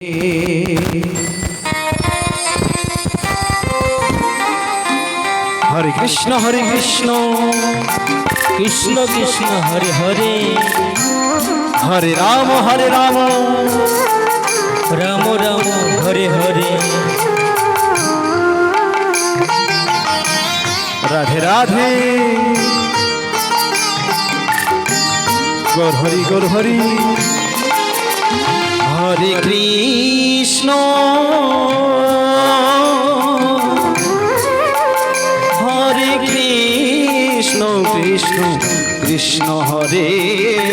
Hare Krishna Krishna Krishna Hare Hare, Hare Ram Ram Ram Hare Hare, Radhe Radhe Gaur Hari Hare Krishna Krishna Krishna Hare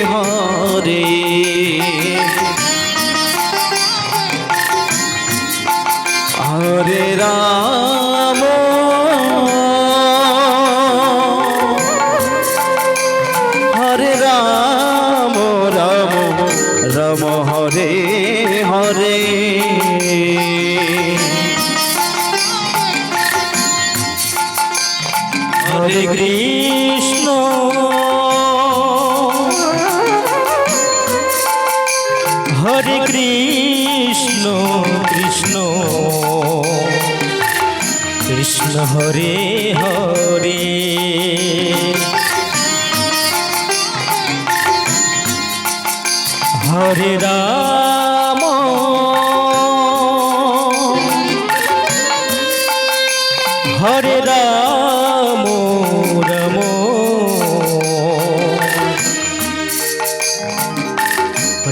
Hare, Hare Ram Ram Ram Hare Hare, Hare Krishna Krishna Krishna Hare Hare, Hare Ram Ram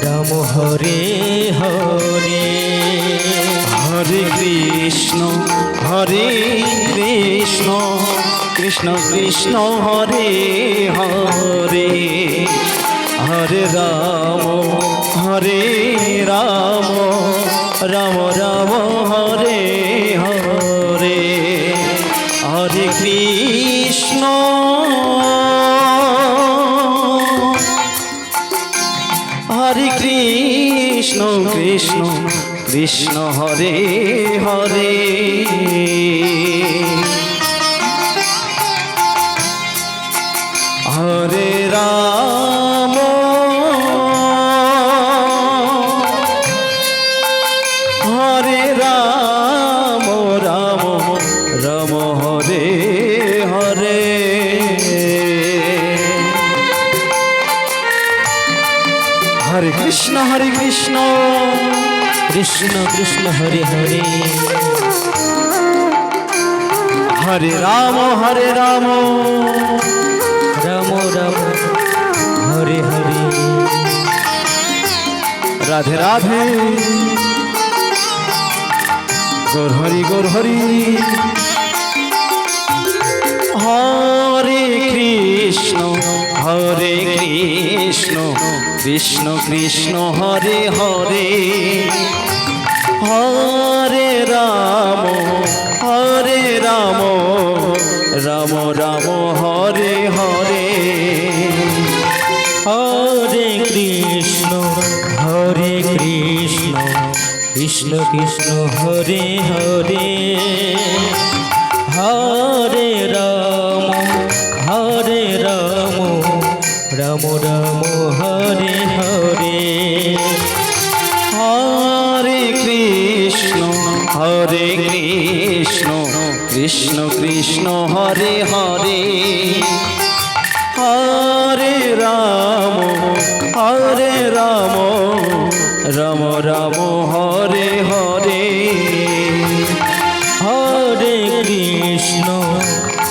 Ram Hare Hare, Hare Krishna Krishna Krishna Hare Hare, Hare Ram Ram Ram Hare Hare, Hare Krishna Krishna Krishna Hare Hare, Hare Ram Ram Ram Hare Hare, Hare Krishna Krishna Krishna Hare Hare, Hare Ram Ram Ram Hare Hare, Radhe Radhe Gaur Hari Hare Krishna Krishna Krishna Hare Hare, Hare Ram Ram Ram Hare Hare, Hare Krishna Krishna Krishna Hare Hare, Hare Ram Ram Ram Hare Hare, Hare Krishna Krishna Krishna Hare Hare, Hare Ram Ram Ram Hare Hare,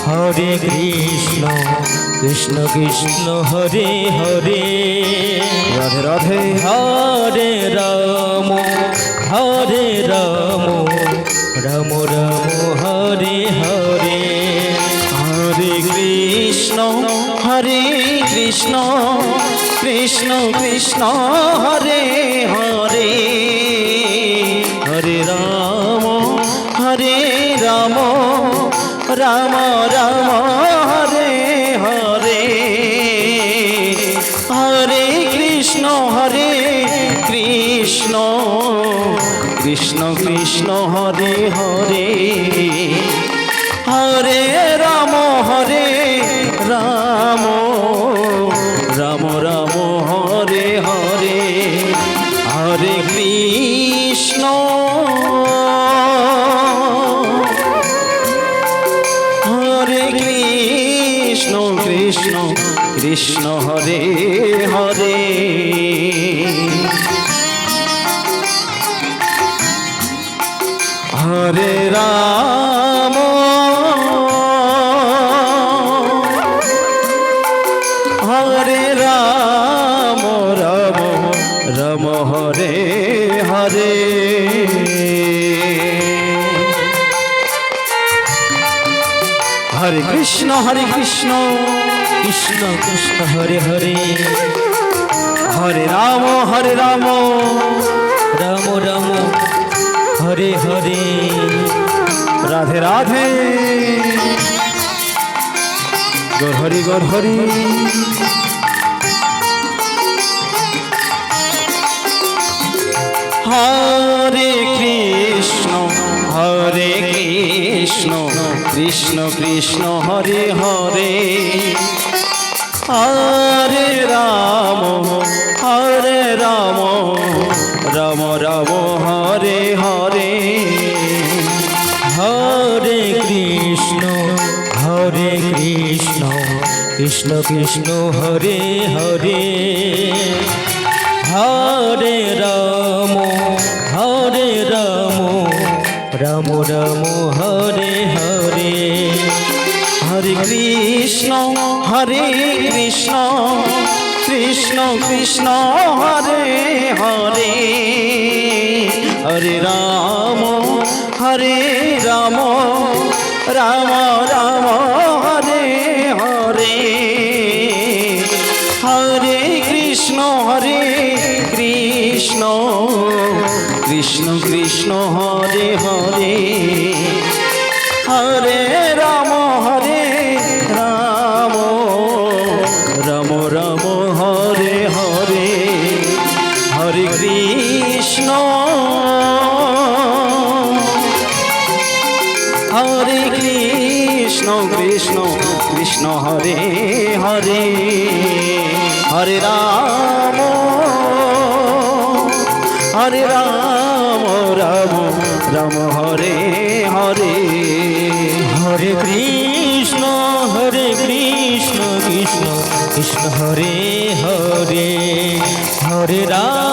Hare Krishna Krishna Krishna Hare Hare, Radhe Radhe Hare Ram Ram Ram Hare Hare, Hare Krishna Krishna Krishna Hare Hare, Hare Ram Ram Ram Hare Hare, Hare Krishna Krishna Krishna Hare Hare, Hare Ram Ram Ram Hare Hare, Hare Krishna Hare Krishna Krishna Krishna Hare Hare Hare Ram Hare Ram Ram Ram Hare Hare Hare Krishna Krishna Krishna Hare Hare Hare Ram Ram Ram Hare Hare Radhe Radhe Gour Hari Hare Krishna Krishna Krishna Hare Hare Hare Ram Ram Ram Hare Hare Hare Krishna Krishna Krishna Hare Hare Hare Ram Ram Ram Hare Hare Hare Krishna Krishna Krishna Hare Hare Hare Ram Ram Ram Hare Hare Hare Krishna Krishna Krishna Hare Hare Hare Ram Ram Ram Hare Hare Hare Krishna Krishna Krishna Hare Hare Hare Ram Ram Hare Hare Hare Krishna Krishna Krishna Hare Hare Hare Ram